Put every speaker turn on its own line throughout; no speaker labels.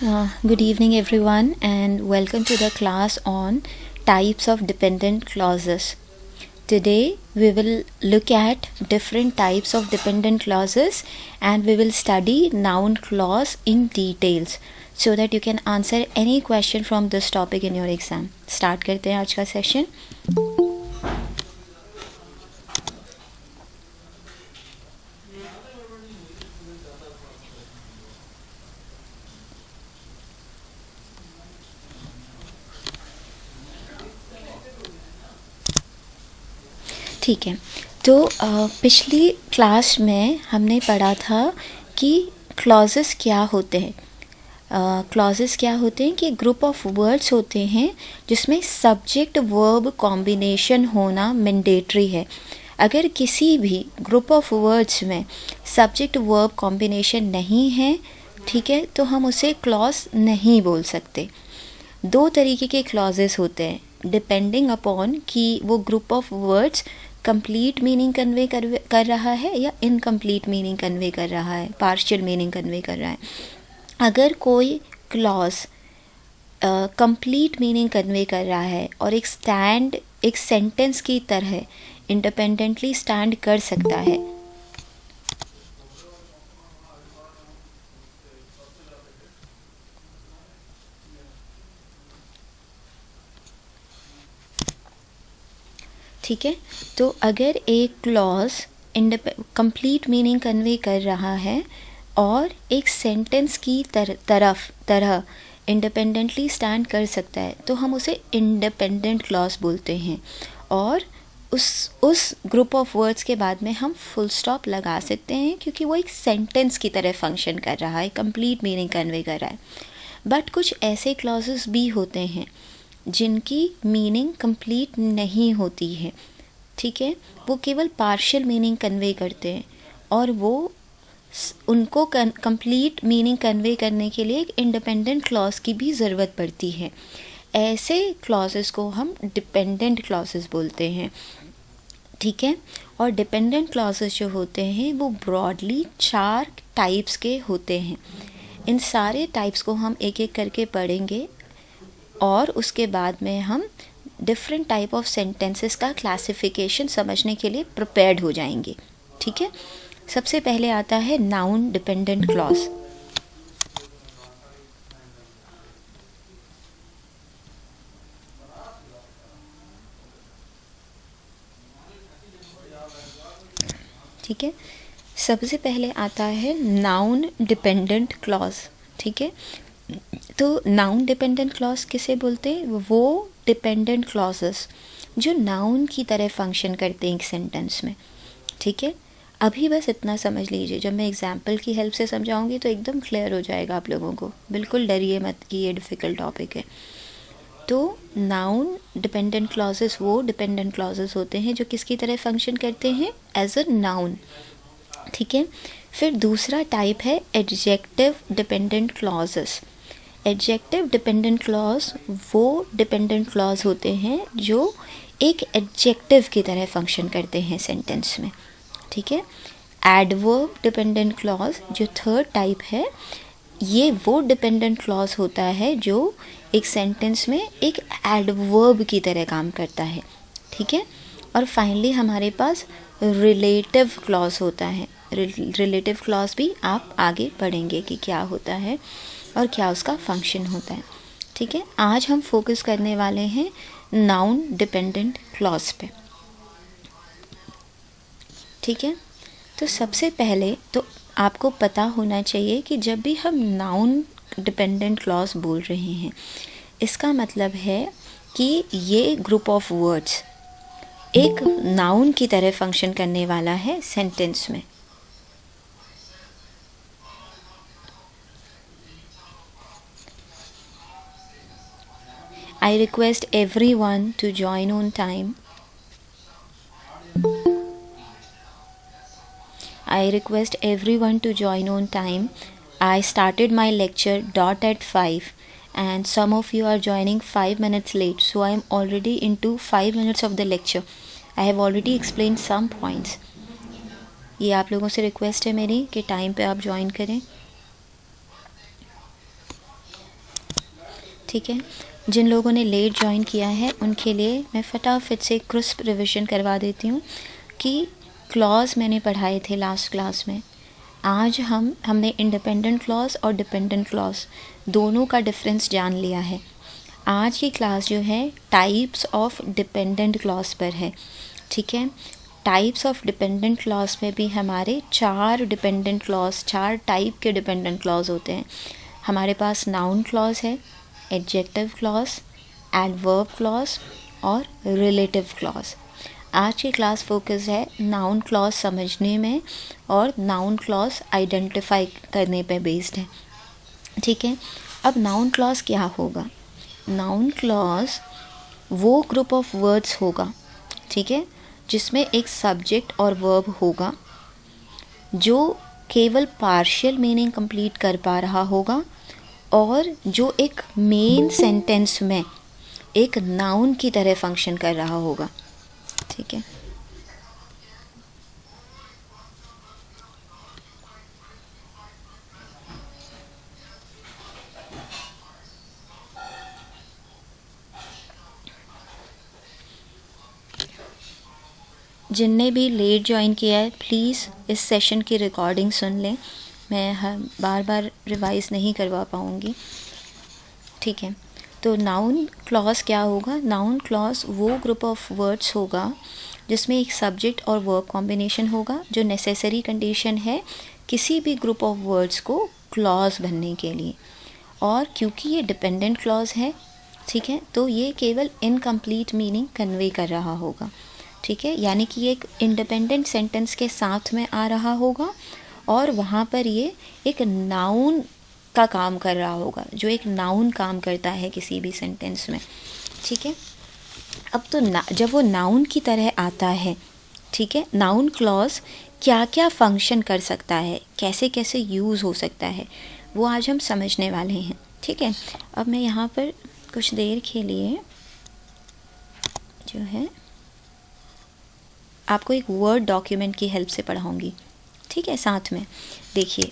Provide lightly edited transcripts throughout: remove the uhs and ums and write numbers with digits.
Good evening, everyone, and welcome to the class on types of dependent clauses. Today, we will look at different types of dependent clauses and we will study noun clause in details so that you can answer any question from this topic in your exam. Start करते हैं आज का session. ठीक है, तो पिछली class में हमने पढ़ा था कि क्लॉजेस क्या होते हैं. क्लॉजेस क्या होते हैं कि ग्रुप ऑफ वर्ड्स होते हैं जिसमें सब्जेक्ट वर्ब कॉम्बिनेशन होना मैंडेटरी है. अगर किसी भी ग्रुप ऑफ वर्ड्स में सब्जेक्ट वर्ब कॉम्बिनेशन नहीं है, ठीक है, तो हम उसे क्लॉज नहीं बोल सकते. दो तरीके के क्लॉजेस होते हैं डिपेंडिंग अपॉन कि वो group of words complete meaning convey कर रहा है या इनकम्प्लीट मीनिंग कन्वे कर रहा है, पार्शियल मीनिंग कन्वे कर रहा है. अगर कोई क्लॉज कंप्लीट मीनिंग कन्वे कर रहा है और एक सेंटेंस की तरह इंडिपेंडेंटली स्टैंड कर सकता है, ठीक है. तो अगर एक क्लॉज कंप्लीट मीनिंग कन्वे कर रहा है और एक सेंटेंस की तरह इंडिपेंडेंटली स्टैंड कर सकता है तो हम उसे इंडिपेंडेंट क्लॉज बोलते हैं. और उस ग्रुप ऑफ वर्ड्स के बाद में हम फुल स्टॉप लगा सकते हैं क्योंकि वो एक सेंटेंस की तरह फंक्शन कर रहा है, कंप्लीट मीनिंग कन्वे कर रहा है. बट कुछ ऐसे क्लॉजेस भी होते हैं जिनकी मीनिंग कंप्लीट नहीं होती है, ठीक है, वो केवल पार्शियल मीनिंग कन्वे करते हैं और वो उनको कंप्लीट मीनिंग कन्वे करने के लिए एक इंडिपेंडेंट क्लॉज की भी ज़रूरत पड़ती है. ऐसे क्लॉजेस को हम डिपेंडेंट क्लॉजेस बोलते हैं, ठीक है. और डिपेंडेंट क्लॉजेस जो होते हैं वो ब्रॉडली 4 टाइप्स के होते हैं. इन सारे टाइप्स को हम एक एक करके पढ़ेंगे और उसके बाद में हम डिफरेंट टाइप ऑफ सेंटेंसेस का क्लासिफिकेशन समझने के लिए प्रिपेयर्ड हो जाएंगे, ठीक है. सबसे पहले आता है नाउन डिपेंडेंट क्लॉज. ठीक है, सबसे पहले आता है नाउन डिपेंडेंट क्लॉज, ठीक है. तो नाउन डिपेंडेंट क्लॉज किसे बोलते हैं? वो डिपेंडेंट क्लॉजेस जो नाउन की तरह फंक्शन करते हैं एक सेंटेंस में, ठीक है. अभी बस इतना समझ लीजिए, जब मैं एग्जांपल की हेल्प से समझाऊंगी तो एकदम क्लियर हो जाएगा आप लोगों को. बिल्कुल डरिए मत कि ये डिफ़िकल्ट टॉपिक है. तो नाउन डिपेंडेंट क्लॉजेस वो डिपेंडेंट क्लॉजेस होते हैं जो किसकी तरह फंक्शन करते हैं? एज अ नाउन, ठीक है. फिर दूसरा टाइप है adjective dependent clauses. Adjective dependent clause वो डिपेंडेंट क्लॉज होते हैं जो एक एडजेक्टिव की तरह फंक्शन करते हैं सेंटेंस में, ठीक है. एडवर्ब डिपेंडेंट क्लॉज जो थर्ड टाइप है, ये वो डिपेंडेंट क्लॉज होता है जो एक सेंटेंस में एक एडवर्ब की तरह काम करता है, ठीक है. और फाइनली हमारे पास रिलेटिव क्लॉज होता है. रिलेटिव क्लॉज भी आप आगे पढ़ेंगे कि क्या होता है और क्या उसका फंक्शन होता है, ठीक है. आज हम फोकस करने वाले हैं नाउन डिपेंडेंट क्लॉज पे, ठीक है. तो सबसे पहले तो आपको पता होना चाहिए कि जब भी हम नाउन डिपेंडेंट क्लॉज बोल रहे हैं, इसका मतलब है कि ये ग्रुप ऑफ वर्ड्स एक नाउन की तरह फंक्शन करने वाला है सेंटेंस में. I request everyone to join on time. I request everyone to join on time. I started my lecture at 5 and some of you are joining 5 minutes late. So I am already into 5 minutes of the lecture. I have already explained some points. ये आप लोगों से request है मेरी कि time पे आप join करें. ठीक है, जिन लोगों ने लेट ज्वाइन किया है उनके लिए मैं फटाफट से क्रिस्प रिविजन करवा देती हूँ कि क्लॉज मैंने पढ़ाए थे लास्ट क्लास में। आज हमने इंडिपेंडेंट क्लॉज और डिपेंडेंट क्लॉज दोनों का डिफरेंस जान लिया है। आज की क्लास जो है टाइप्स ऑफ डिपेंडेंट क्लॉज पर है। ठीक है, टाइप्स ऑफ डिपेंडेंट क्लॉज में भी हमारे 4 डिपेंडेंट क्लॉज, 4 टाइप के डिपेंडेंट क्लॉज होते हैं। हमारे पास नाउन क्लॉज है, एडजेक्टिव क्लॉज, एडवर्ब क्लॉज और रिलेटिव क्लॉज। आज की क्लास फोकस है नाउन क्लॉज समझने में और नाउन क्लॉज आइडेंटिफाई करने पे बेस्ड है। ठीक है, अब नाउन क्लॉज क्या होगा? नाउन क्लॉज वो ग्रुप ऑफ वर्ड्स होगा, ठीक है, जिसमें एक सब्जेक्ट और वर्ब होगा जो केवल पार्शियल मीनिंग कंप्लीट कर पा रहा होगा और जो एक मेन सेंटेंस में एक नाउन की तरह फंक्शन कर रहा होगा। ठीक है, जिनने भी लेट ज्वाइन किया है प्लीज़ इस सेशन की रिकॉर्डिंग सुन लें, मैं बार बार रिवाइज़ नहीं करवा पाऊँगी। ठीक है, तो नाउन क्लॉज क्या होगा? नाउन क्लॉज वो ग्रुप ऑफ वर्ड्स होगा जिसमें एक सब्जेक्ट और वर्ब कॉम्बिनेशन होगा जो नेसेसरी कंडीशन है किसी भी ग्रुप ऑफ वर्ड्स को क्लॉज बनने के लिए। और क्योंकि ये डिपेंडेंट क्लॉज है, ठीक है, तो ये केवल इनकम्प्लीट मीनिंग कन्वे कर रहा होगा। ठीक है, यानी कि ये एक इंडिपेंडेंट सेंटेंस के साथ में आ रहा होगा और वहाँ पर ये एक नाउन का काम कर रहा होगा, जो एक नाउन काम करता है किसी भी सेंटेंस में। ठीक है, अब तो जब वो नाउन की तरह आता है, ठीक है, नाउन क्लॉज क्या क्या फंक्शन कर सकता है, कैसे कैसे यूज़ हो सकता है, वो आज हम समझने वाले हैं। ठीक है, अब मैं यहाँ पर कुछ देर के लिए जो है आपको एक वर्ड डॉक्यूमेंट की हेल्प से पढ़ाऊँगी। ठीक है, साथ में देखिए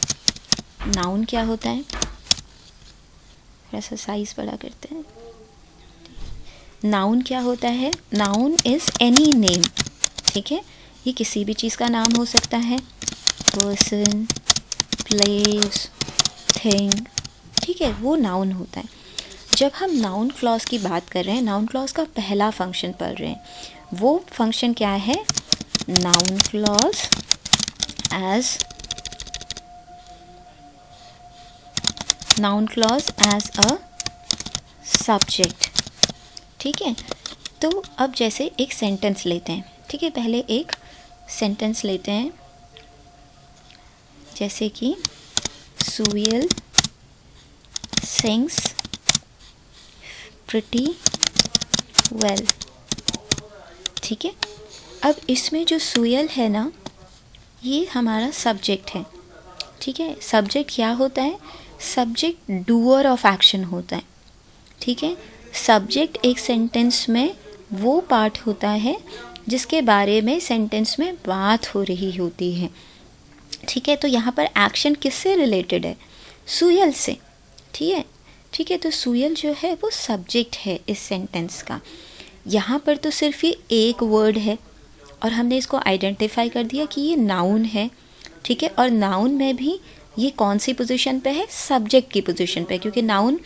नाउन क्या होता है, थोड़ा सा साइज़ बड़ा करते हैं। नाउन क्या होता है? Noun is any name. ठीक है, ये किसी भी चीज़ का नाम हो सकता है, पर्सन, प्लेस, थिंग। ठीक है, वो नाउन होता है। जब हम नाउन क्लॉज की बात कर रहे हैं, नाउन क्लॉज का पहला फंक्शन पढ़ रहे हैं, वो फंक्शन क्या है? Noun clause as a subject. ठीक है, तो अब जैसे एक सेंटेंस लेते हैं। ठीक है, पहले एक सेंटेंस लेते हैं, जैसे कि सुयल सिंग्स प्रिटी वेल। ठीक है, अब इसमें जो सुयल है ना, ये हमारा सब्जेक्ट है। ठीक है, सब्जेक्ट क्या होता है? सब्जेक्ट डूअर ऑफ एक्शन होता है। ठीक है, सब्जेक्ट एक सेंटेंस में वो पार्ट होता है जिसके बारे में सेंटेंस में बात हो रही होती है। ठीक है, तो यहाँ पर एक्शन किससे रिलेटेड है? सुयल से। ठीक है, ठीक है, तो सुयल जो है वो सब्जेक्ट है इस सेंटेंस का। यहाँ पर तो सिर्फ ये एक वर्ड है और हमने इसको आइडेंटिफाई कर दिया कि ये नाउन है। ठीक है, और नाउन में भी ये कौन सी पोजीशन पे है? सब्जेक्ट की पोजीशन पे, क्योंकि नाउन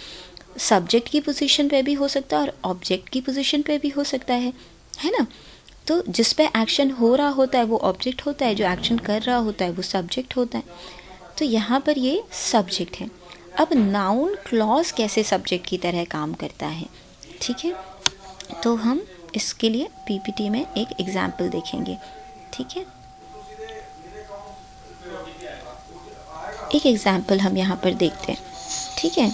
सब्जेक्ट की पोजीशन पे भी हो सकता है और ऑब्जेक्ट की पोजीशन पे भी हो सकता है ना। तो जिस पे एक्शन हो रहा होता है वो ऑब्जेक्ट होता है, जो एक्शन कर रहा होता है वो सब्जेक्ट होता है। तो यहाँ पर ये सब्जेक्ट है। अब नाउन क्लॉज कैसे सब्जेक्ट की तरह काम करता है? ठीक है, तो हम इसके लिए पीपीटी में एक एग्जाम्पल देखेंगे। ठीक है, एक एग्जाम्पल हम यहाँ पर देखते हैं। ठीक है,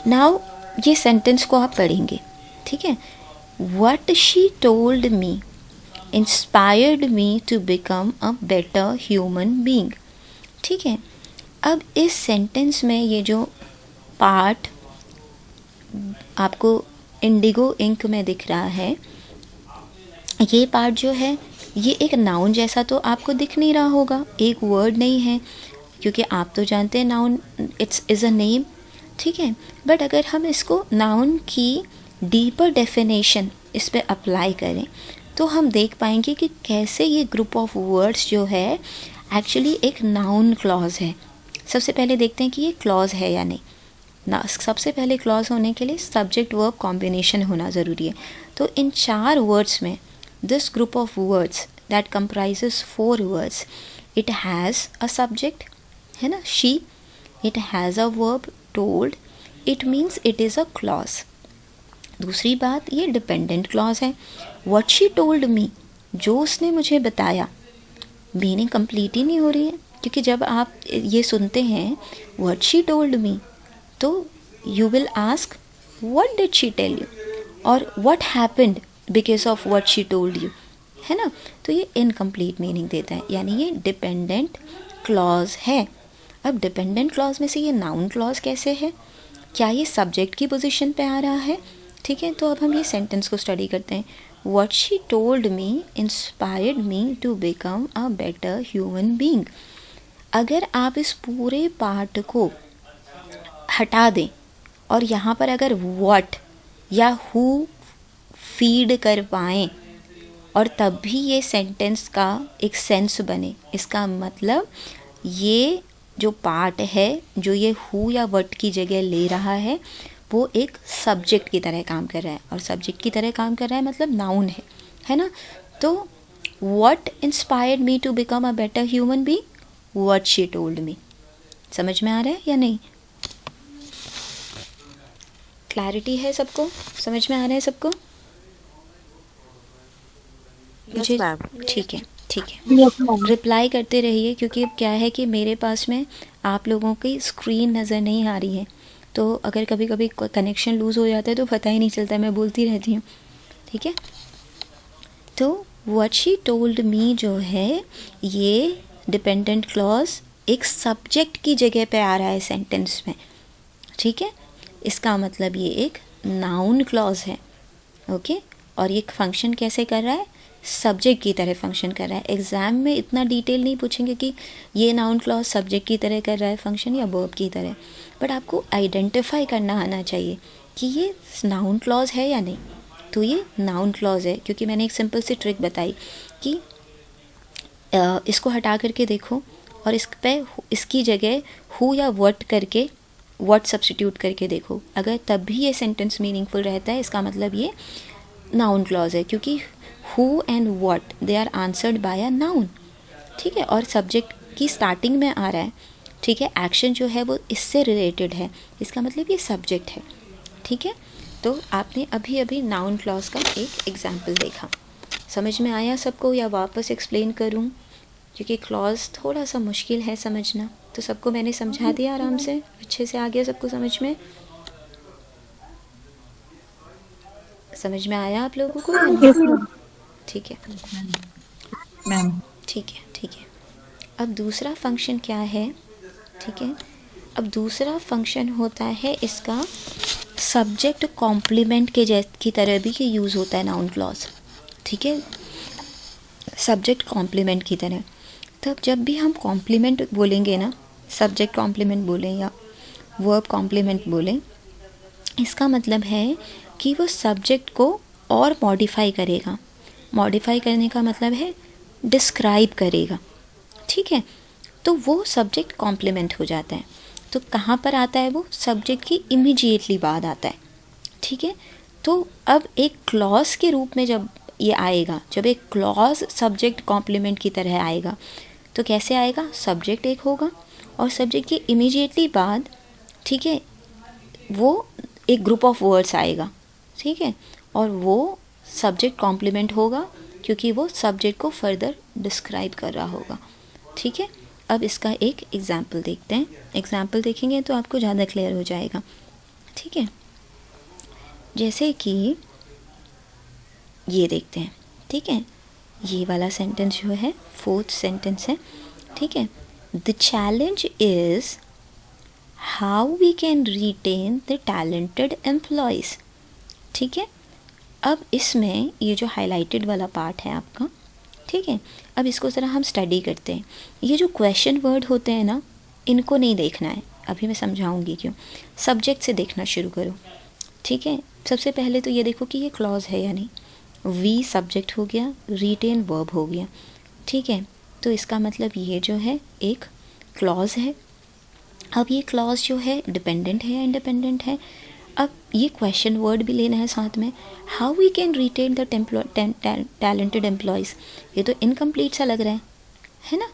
नाउ ये सेंटेंस को आप पढ़ेंगे। ठीक है, what she told me inspired me to become a better human being. ठीक है, अब इस सेंटेंस में ये जो पार्ट आपको इंडिगो इंक में दिख रहा है, ये पार्ट जो है ये एक नाउन जैसा तो आपको दिख नहीं रहा होगा, एक वर्ड नहीं है, क्योंकि आप तो जानते हैं noun it's is a name. ठीक है। बट अगर हम इसको नाउन की डीपर डेफिनेशन इस पे अप्लाई करें तो हम देख पाएंगे कि कैसे ये ग्रुप ऑफ वर्ड्स जो है एक्चुअली एक नाउन क्लॉज है। सबसे पहले देखते हैं कि ये क्लॉज है या नहीं ना। सबसे पहले क्लॉज होने के लिए सब्जेक्ट वर्ब कॉम्बिनेशन होना ज़रूरी है। तो इन 4 वर्ड्स में this group of words that comprises 4 words, it has a subject, है ना, she, it has a verb told, it means it is a clause. दूसरी बात, ये डिपेंडेंट क्लॉज है। व्हाट शी टोल्ड मी, जो उसने मुझे बताया, मीनिंग कंप्लीट ही नहीं हो रही है, क्योंकि जब आप ये सुनते हैं व्हाट शी टोल्ड मी तो you will ask what did she tell you और what happened because of what she told you, है ना। तो ये इनकम्प्लीट मीनिंग देता है, यानी ये डिपेंडेंट क्लॉज है। अब डिपेंडेंट क्लॉज में से ये नाउन क्लॉज कैसे है, क्या ये सब्जेक्ट की पोजीशन पे आ रहा है, ठीक है। तो अब हम ये सेंटेंस को स्टडी करते हैं। What she told me inspired me to become a better human being. अगर आप इस पूरे पार्ट को हटा दें और यहाँ पर अगर व्हाट या हु फीड कर पाएँ और तब भी ये सेंटेंस का एक सेंस बने, इसका मतलब ये जो पार्ट है जो ये हु या व्हाट की जगह ले रहा है वो एक सब्जेक्ट की तरह काम कर रहा है, और सब्जेक्ट की तरह काम कर रहा है मतलब नाउन है ना। तो what inspired me to become a better human being, what she told me. समझ में आ रहा है या नहीं? क्लैरिटी है सबको? समझ में आ रहा है सबको? मुझे ठीक है, ठीक है, रिप्लाई करते रहिए, क्योंकि अब क्या है कि मेरे पास में आप लोगों की स्क्रीन नज़र नहीं आ रही है, तो अगर कभी कभी कनेक्शन लूज़ हो जाता है तो पता ही नहीं चलता, मैं बोलती रहती हूँ, ठीक है। तो व्हाट शी टोल्ड मी जो है ये डिपेंडेंट क्लॉज एक सब्जेक्ट की जगह पे आ रहा है सेंटेंस में, ठीक है। इसका मतलब ये एक नाउन क्लॉज है, ओके। और ये फंक्शन कैसे कर रहा है, सब्जेक्ट की तरह फंक्शन कर रहा है। एग्ज़ाम में इतना डिटेल नहीं पूछेंगे कि ये नाउन क्लॉज सब्जेक्ट की तरह कर रहा है फंक्शन या वर्ब की तरह, बट आपको आइडेंटिफाई करना आना चाहिए कि ये नाउन क्लॉज है या नहीं। तो ये नाउन क्लॉज है, क्योंकि मैंने एक सिंपल सी ट्रिक बताई कि इसको हटा करके देखो और इस पे इसकी जगह हु या व्हाट करके व्हाट सब्स्टिट्यूट करके देखो, अगर तब भी ये सेंटेंस मीनिंगफुल रहता है इसका मतलब ये नाउन क्लॉज है, क्योंकि who and what they are answered by a noun, ठीक है। और सब्जेक्ट की स्टार्टिंग में आ रहा है, ठीक है, एक्शन जो है वो इससे रिलेटेड है, इसका मतलब ये सब्जेक्ट है, ठीक है। तो आपने अभी अभी नाउन क्लॉज का एक एग्जाम्पल देखा, समझ में आया सबको या वापस एक्सप्लेन करूं, क्योंकि क्लॉज थोड़ा सा मुश्किल है समझना। तो सबको मैंने समझा दिया आराम से, अच्छे से आ गया सबको समझ में? समझ में आया आप लोगों को? ठीक है
मैम।
ठीक है, ठीक है। अब दूसरा फंक्शन क्या है, ठीक है। अब दूसरा फंक्शन होता है इसका सब्जेक्ट कॉम्प्लीमेंट के की तरह भी ये यूज़ होता है नाउन क्लॉज, ठीक है, सब्जेक्ट कॉम्प्लीमेंट की तरह। तब जब भी हम कॉम्प्लीमेंट बोलेंगे ना, सब्जेक्ट कॉम्प्लीमेंट बोलें या वर्ब कॉम्प्लीमेंट बोलें, इसका मतलब है कि वो सब्जेक्ट को और मॉडिफाई करेगा। मॉडिफाई करने का मतलब है डिस्क्राइब करेगा, ठीक है। तो वो सब्जेक्ट कॉम्प्लीमेंट हो जाता है। तो कहाँ पर आता है वो, सब्जेक्ट की इमीडिएटली बाद आता है, ठीक है। तो अब एक क्लॉज के रूप में जब ये आएगा, जब एक क्लॉज सब्जेक्ट कॉम्प्लीमेंट की तरह आएगा तो कैसे आएगा, सब्जेक्ट एक होगा और सब्जेक्ट की इमीडिएटली बाद, ठीक है, वो एक ग्रुप ऑफ वर्ड्स आएगा, ठीक है, और वो सब्जेक्ट कॉम्प्लीमेंट होगा क्योंकि वो सब्जेक्ट को फर्दर डिस्क्राइब कर रहा होगा, ठीक है। अब इसका एक एग्जाम्पल देखते हैं, एग्जाम्पल देखेंगे तो आपको ज़्यादा क्लियर हो जाएगा, ठीक है। जैसे कि ये देखते हैं, ठीक है, ये वाला सेंटेंस जो है 4th सेंटेंस है, ठीक है। The challenge is how we can retain the talented employees, ठीक है। अब इसमें ये जो हाईलाइटेड वाला पार्ट है आपका, ठीक है, अब इसको ज़रा हम स्टडी करते हैं। ये जो क्वेश्चन वर्ड होते हैं ना, इनको नहीं देखना है, अभी मैं समझाऊंगी क्यों। सब्जेक्ट से देखना शुरू करो, ठीक है। सबसे पहले तो ये देखो कि ये क्लॉज है या नहीं। वी सब्जेक्ट हो गया, रिटेन वर्ब हो गया, ठीक है। तो इसका मतलब ये जो है एक क्लॉज है। अब ये क्लॉज जो है डिपेंडेंट है या इंडिपेंडेंट है। अब ये क्वेश्चन वर्ड भी लेना है साथ में। How we can retain the talented employees, ये तो इनकम्प्लीट सा लग रहा है ना।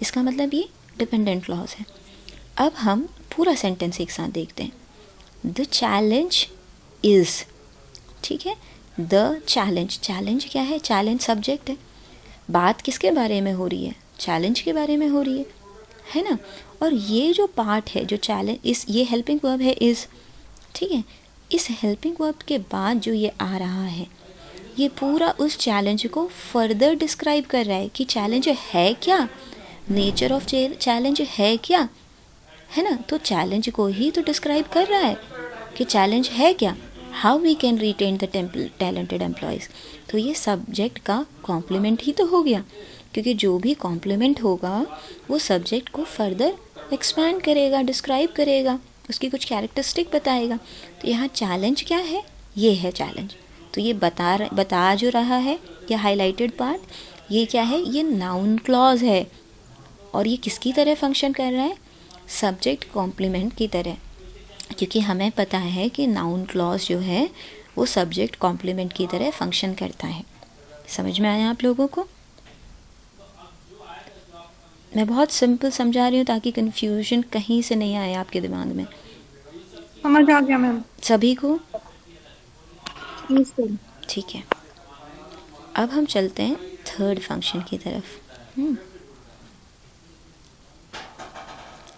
इसका मतलब ये डिपेंडेंट क्लॉज है। अब हम पूरा सेंटेंस एक साथ देखते हैं। द चैलेंज इज़, ठीक है। द चैलेंज, चैलेंज क्या है? चैलेंज सब्जेक्ट है। बात किसके बारे में हो रही है? चैलेंज के बारे में हो रही है ना। और ये जो पार्ट है जो चैलेंज, इस ये हेल्पिंग वर्ब है इज़, ठीक है। इस हेल्पिंग वर्ब के बाद जो ये आ रहा है, ये पूरा उस चैलेंज को फर्दर डिस्क्राइब कर रहा है कि चैलेंज है क्या, नेचर ऑफ चैलेंज है क्या, है ना। तो चैलेंज को ही तो डिस्क्राइब कर रहा है कि चैलेंज है क्या। How we can retain the talented employees, तो ये सब्जेक्ट का कॉम्प्लीमेंट ही तो हो गया, क्योंकि जो भी कॉम्प्लीमेंट होगा वो सब्जेक्ट को फर्दर एक्सपैंड करेगा, डिस्क्राइब करेगा, उसकी कुछ कैरेक्टरिस्टिक बताएगा। तो यहाँ चैलेंज क्या है? ये है चैलेंज। तो ये बता जो रहा है, ये हाईलाइटेड पार्ट, ये क्या है? ये नाउन क्लॉज है। और ये किसकी तरह फंक्शन कर रहा है? सब्जेक्ट कॉम्प्लीमेंट की तरह, क्योंकि हमें पता है कि नाउन क्लॉज जो है वो सब्जेक्ट कॉम्प्लीमेंट की तरह फंक्शन करता है। समझ में आया आप लोगों को? मैं बहुत सिंपल समझा रही हूँ ताकि कन्फ्यूजन कहीं से नहीं आए आपके दिमाग में।
समझ आ गया मैम।
सभी को
यस सर।
ठीक है। अब हम चलते हैं थर्ड फंक्शन की तरफ।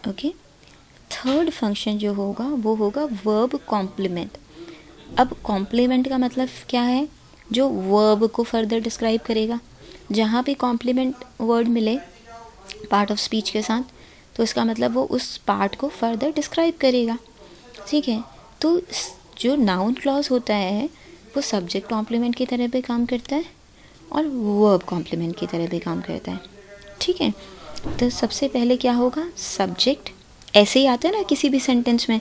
ओके, थर्ड फंक्शन जो होगा वो होगा वर्ब कॉम्प्लीमेंट। अब कॉम्प्लीमेंट का मतलब क्या है? जो वर्ब को फर्दर डिस्क्राइब करेगा। जहाँ भी कॉम्प्लीमेंट वर्ड मिले पार्ट ऑफ स्पीच के साथ, तो इसका मतलब वो उस पार्ट को फर्दर डिस्क्राइब करेगा, ठीक है। तो जो नाउन क्लॉज होता है वो सब्जेक्ट कॉम्प्लीमेंट की तरह भी काम करता है और वर्ब कॉम्प्लीमेंट की तरह भी काम करता है, ठीक है। तो सबसे पहले क्या होगा? सब्जेक्ट ऐसे ही आता है ना, किसी भी सेंटेंस में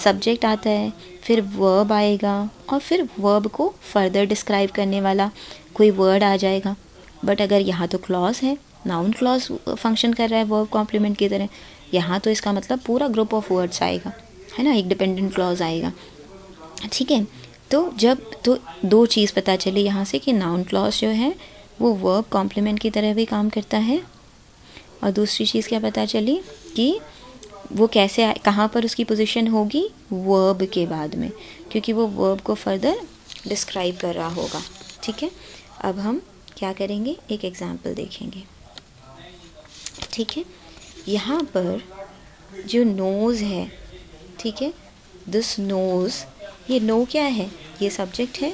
सब्जेक्ट आता है, फिर वर्ब आएगा और फिर वर्ब को फर्दर डिस्क्राइब करने वाला कोई वर्ड आ जाएगा। बट अगर यहाँ तो क्लॉज है, नाउन क्लॉज फंक्शन कर रहा है वर्ब कॉम्प्लीमेंट की तरह, यहाँ तो इसका मतलब पूरा ग्रुप ऑफ वर्ड्स आएगा, है ना, एक डिपेंडेंट क्लॉज आएगा, ठीक है। तो जब तो दो चीज़ पता चली यहाँ से कि नाउन क्लॉज जो है वो वर्ब कॉम्प्लीमेंट की तरह भी काम करता है, और दूसरी चीज़ क्या पता चली कि वो कैसे कहाँ पर उसकी पोजीशन होगी? वर्ब के बाद में, क्योंकि वो वर्ब को फर्दर डिस्क्राइब कर रहा होगा, ठीक है। अब हम क्या करेंगे? एक एग्जांपल देखेंगे, ठीक है। यहाँ पर जो नोज़ है, ठीक है, दिस नोज़, ये नो क्या है? ये सब्जेक्ट है,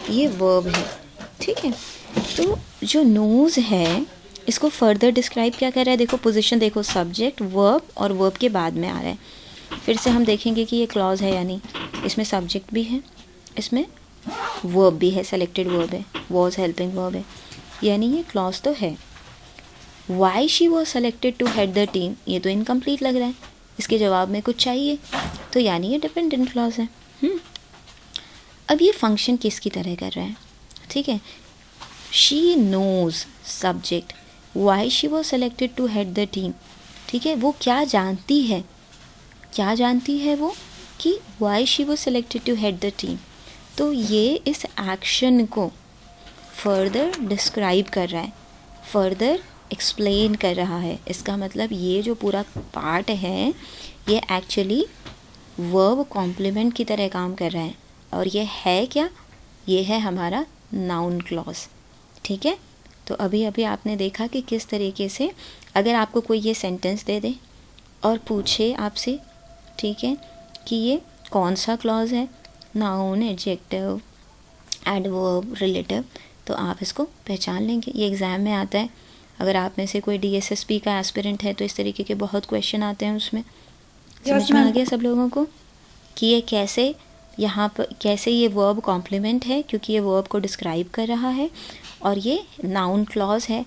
ये वर्ब है, ठीक है। तो जो नोज़ है इसको फर्दर डिस्क्राइब क्या कर रहा है? देखो पोजीशन देखो, सब्जेक्ट वर्ब और वर्ब के बाद में आ रहा है। फिर से हम देखेंगे कि ये क्लॉज है या नहीं। इसमें सब्जेक्ट भी है, इसमें वर्ब भी है, सेलेक्टेड वर्ब है, वॉज हेल्पिंग वर्ब है, यानी ये क्लॉज तो है। Why she was selected to head the team, ये तो इनकम्प्लीट लग रहा है, इसके जवाब में कुछ चाहिए, तो यानी ये डिपेंडेंट क्लॉज है। अब ये फंक्शन किसकी तरह कर रहा है? ठीक है, she knows subject, why she was selected to head the team, ठीक है। वो क्या जानती है, क्या जानती है वो कि why she was selected to head the team, तो ये इस एक्शन को फर्दर डिस्क्राइब कर रहा है, फर्दर एक्सप्लेन कर रहा है। इसका मतलब ये जो पूरा पार्ट है ये एक्चुअली वर्ब कॉम्प्लीमेंट की तरह काम कर रहा है, और ये है क्या? ये है हमारा नाउन क्लॉज, ठीक है। तो अभी अभी आपने देखा कि किस तरीके से अगर आपको कोई ये सेंटेंस दे दे और पूछे आपसे, ठीक है, कि ये कौन सा क्लॉज है, नाउन, एडजेक्टिव, एडवर्ब, रिलेटिव, तो आप इसको पहचान लेंगे। ये एग्ज़ाम में आता है। अगर आप में से कोई DSSP का एस्पिरेंट है तो इस तरीके के बहुत क्वेश्चन आते हैं उसमें। समझ में आ गया सब लोगों को कि ये कैसे यहाँ पर कैसे ये वर्ब कॉम्प्लीमेंट है, क्योंकि ये वर्ब को डिस्क्राइब कर रहा है, और ये नाउन क्लॉज है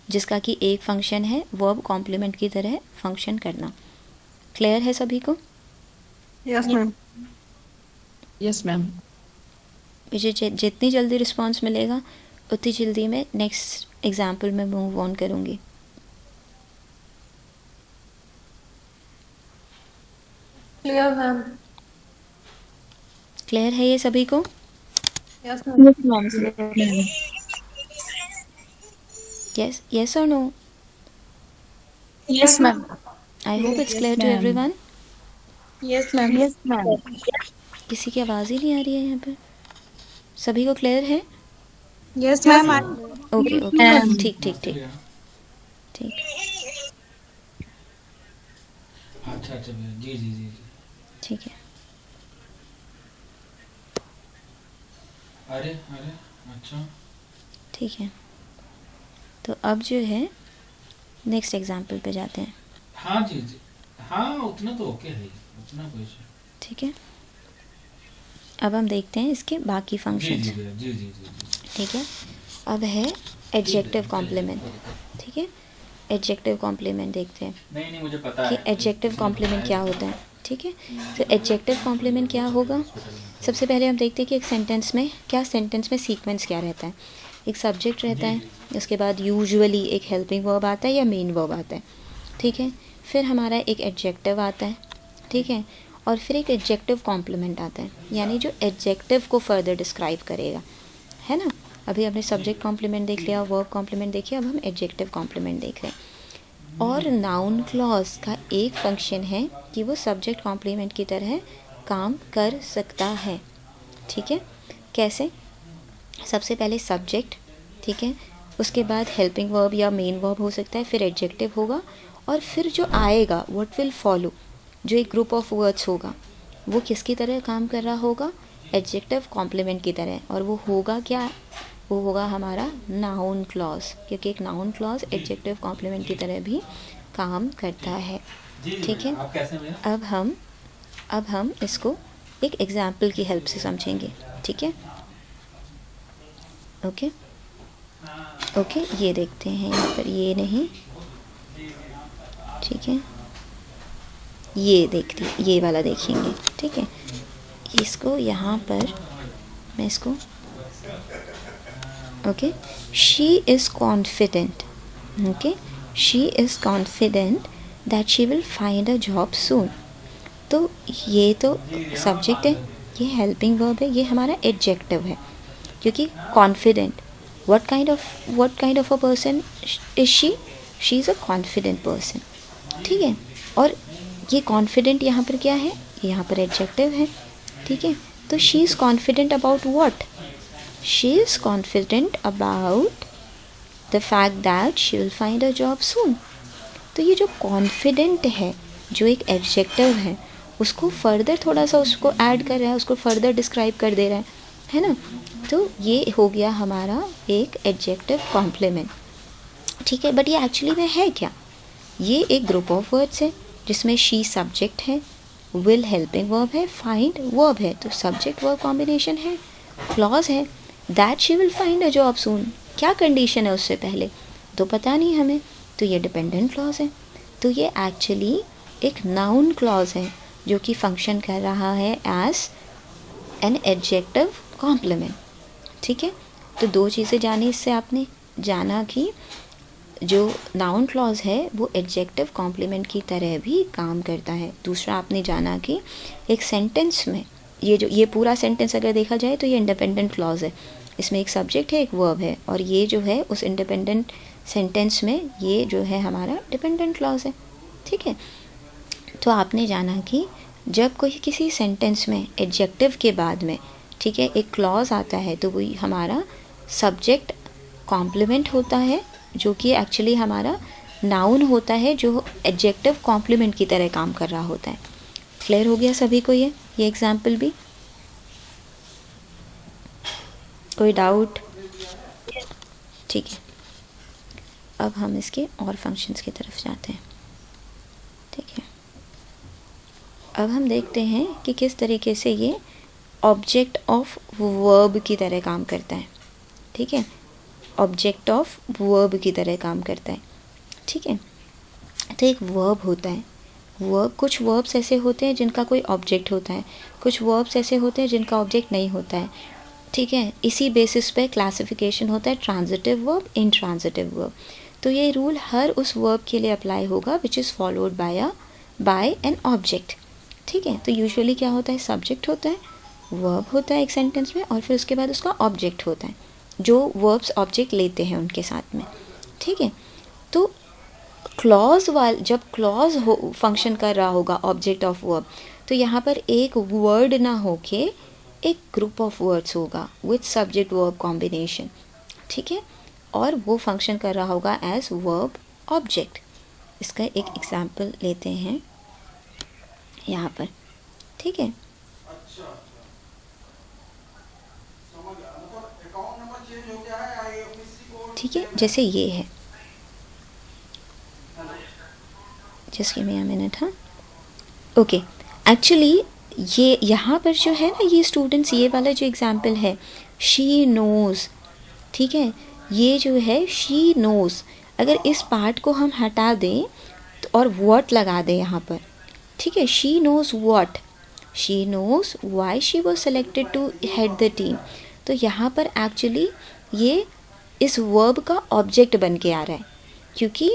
जिसका कि एक फंक्शन है वर्ब कॉम्प्लीमेंट की तरह फंक्शन करना, क्लियर है सभी को?
Yes ma'am.
Yes ma'am.
मुझे जितनी जल्दी रिस्पांस मिलेगा उतनी जल्दी मैं नेक्स्ट एग्जाम्पल में मूव ऑन करूँगी।
Clear ma'am.
क्लियर है ये सभी को?
Yes ma'am.
Yes ma'am.
Yes yes और no?
Yes ma'am.
I hope it's
Yes,
clear to
ma'am.
Everyone.
Yes ma'am.
Yes ma'am.
किसी की आवाज़ ही नहीं आ रही है यहाँ पर। सभी को क्लियर है?
Yes ma'am.
Okay okay
ma'am.
ठीक ठीक ठीक ठीक।
अच्छा अच्छा भैया, जी जी जी जी।
ठीक है।
अरे अरे, अच्छा
ठीक है, तो अब जो है नेक्स्ट एग्जाम्पल पे जाते हैं।
हाँ जी जी, हाँ उतना तो ओके है, उतना कोई इशू।
ठीक है, अब हम देखते हैं इसके बाकी
जी
फंक्शंस।
जी भैया, जी जी जी जी।
ठीक है, अब है एडजेक्टिव कॉम्प्लीमेंट। ठीक है, एडजेक्टिव कॉम्प्लीमेंट देखते हैं
नहीं नहीं, मुझे पता
कि
है
एडजेक्टिव कॉम्प्लीमेंट क्या होता है। ठीक है, तो एडजेक्टिव कॉम्प्लीमेंट क्या होगा? सबसे पहले हम देखते हैं कि एक सेंटेंस में सीक्वेंस क्या रहता है। एक सब्जेक्ट रहता है, उसके बाद यूजुअली एक हेल्पिंग वर्ब आता है या मेन वर्ब आता है। ठीक है, फिर हमारा एक एडजेक्टिव आता है। ठीक है, और फिर एक एडजेक्टिव कॉम्प्लीमेंट आता है, यानी जो एडजेक्टिव को फर्दर डिस्क्राइब करेगा, है ना। अभी हमने सब्जेक्ट कॉम्प्लीमेंट देख लिया, वर्ब कॉम्प्लीमेंट देखिए, अब हम एडजेक्टिव कॉम्प्लीमेंट देख रहे हैं। और नाउन क्लॉज का एक फंक्शन है कि वो सब्जेक्ट कॉम्प्लीमेंट की तरह काम कर सकता है। ठीक है, कैसे? सबसे पहले सब्जेक्ट, ठीक है, उसके बाद हेल्पिंग वर्ब या मेन वर्ब हो सकता है, फिर एडजेक्टिव होगा, और फिर जो आएगा व्हाट विल फॉलो, जो एक ग्रुप ऑफ वर्ड्स होगा, वो किसकी तरह काम कर रहा होगा? एडजेक्टिव कॉम्प्लीमेंट की तरह। और वो होगा क्या? वो होगा हमारा नाउन क्लॉज, क्योंकि एक नाउन क्लॉज एडजेक्टिव कॉम्प्लीमेंट की तरह भी काम करता है।
जी जी
ठीक है,
भैया, आप कैसे हैं भैया?
अब हम इसको एक एग्जाम्पल की हेल्प से समझेंगे। ठीक है, ओके ओके, ये देखते हैं यहाँ पर, ये नहीं, ठीक है, ये वाला देखेंगे। ठीक है, इसको यहाँ पर मैं इसको, okay, she is confident, okay, she is confident that she will find a job soon. तो ये तो सब्जेक्ट है, ये हेल्पिंग वर्ब है, ये हमारा एडजेक्टिव है, क्योंकि confident, what kind of a person is she is a confident person. ठीक है, और ये कॉन्फिडेंट यहाँ पर क्या है? यहाँ पर एडजेक्टिव है। ठीक है, तो she is confident about what? She is confident about the fact that she will find a job soon. तो ये जो कॉन्फिडेंट है, जो एक एडजेक्टिव है, उसको फर्दर थोड़ा सा उसको ऐड कर रहा है, उसको फर्दर डिस्क्राइब कर दे रहा है ना। तो ये हो गया हमारा एक एडजेक्टिव कॉम्प्लीमेंट। ठीक है, बट ये एक्चुअली में है क्या? ये एक ग्रुप ऑफ वर्ड्स है जिसमें शी सब्जेक्ट है, विल हेल्पिंग वर्ब है, फाइंड वर्ब है, तो सब्जेक्ट वर्ब कॉम्बिनेशन है, क्लॉज है, that she will find a job soon. क्या कंडीशन है उससे पहले तो पता नहीं हमें, तो ये डिपेंडेंट क्लॉज है। तो ये एक्चुअली एक नाउन क्लॉज है जो कि फंक्शन कर रहा है एज एन एडजेक्टिव कॉम्प्लीमेंट। ठीक है, तो दो चीज़ें जानी इससे। आपने जाना कि जो नाउन क्लॉज है वो एडजेक्टिव कॉम्प्लीमेंट की तरह भी काम करता है। दूसरा आपने जाना कि एक सेंटेंस में ये पूरा सेंटेंस अगर देखा जाए तो ये इंडिपेंडेंट क्लॉज है, इसमें एक सब्जेक्ट है, एक वर्ब है, और ये जो है उस इंडिपेंडेंट सेंटेंस में ये जो है हमारा डिपेंडेंट क्लॉज है। ठीक है, तो आपने जाना कि जब कोई किसी सेंटेंस में एडजेक्टिव के बाद में, ठीक है, एक क्लॉज आता है तो वही हमारा सब्जेक्ट कॉम्प्लीमेंट होता है, जो कि एक्चुअली हमारा नाउन होता है जो एडजेक्टिव कॉम्प्लीमेंट की तरह काम कर रहा होता है। क्लियर हो गया सभी को ये एग्जाम्पल भी? कोई डाउट? ठीक है, अब हम इसके और फंक्शंस की तरफ जाते हैं। ठीक है, अब हम देखते हैं कि किस तरीके से ये ऑब्जेक्ट ऑफ वर्ब की तरह काम करता है। ठीक है, ऑब्जेक्ट ऑफ वर्ब की तरह काम करता है। ठीक है, तो एक वर्ब होता है, वर्ब, कुछ वर्ब्स ऐसे होते हैं जिनका कोई ऑब्जेक्ट होता है, कुछ वर्ब्स ऐसे होते हैं जिनका ऑब्जेक्ट नहीं होता है, ठीक है। इसी बेसिस पे क्लासिफिकेशन होता है ट्रांजिटिव वर्ब, इंट्रांजिटिव वर्ब। तो ये रूल हर उस वर्ब के लिए अप्लाई होगा which is followed by an object, ठीक है। तो यूजुअली क्या होता है, सब्जेक्ट होता है, वर्ब होता है एक सेंटेंस में, और फिर उसके बाद उसका ऑब्जेक्ट होता है, जो वर्ब्स ऑब्जेक्ट लेते हैं उनके साथ में, ठीक है। तो जब क्लॉज हो फंक्शन कर रहा होगा ऑब्जेक्ट ऑफ वर्ब, तो यहाँ पर एक वर्ड ना होके एक ग्रुप ऑफ वर्ड्स होगा विथ सब्जेक्ट वर्ब कॉम्बिनेशन, ठीक है, और वो फंक्शन कर रहा होगा एज वर्ब ऑब्जेक्ट। इसका एक एग्जांपल लेते हैं यहाँ पर, ठीक है। ठीक है, जैसे ये है, just give me a minute, हाँ, ओके। एक्चुअली ये यहाँ पर जो है ना, ये स्टूडेंट्स, ये वाला जो एग्जांपल है, शी नोज़, ठीक है, ये जो है शी नोज़, अगर इस पार्ट को हम हटा दें तो और व्हाट लगा दें यहाँ पर, ठीक है, she knows what, she knows why she was selected to head the team. तो यहाँ पर एक्चुअली ये इस वर्ब का ऑब्जेक्ट बन के आ रहा है, क्योंकि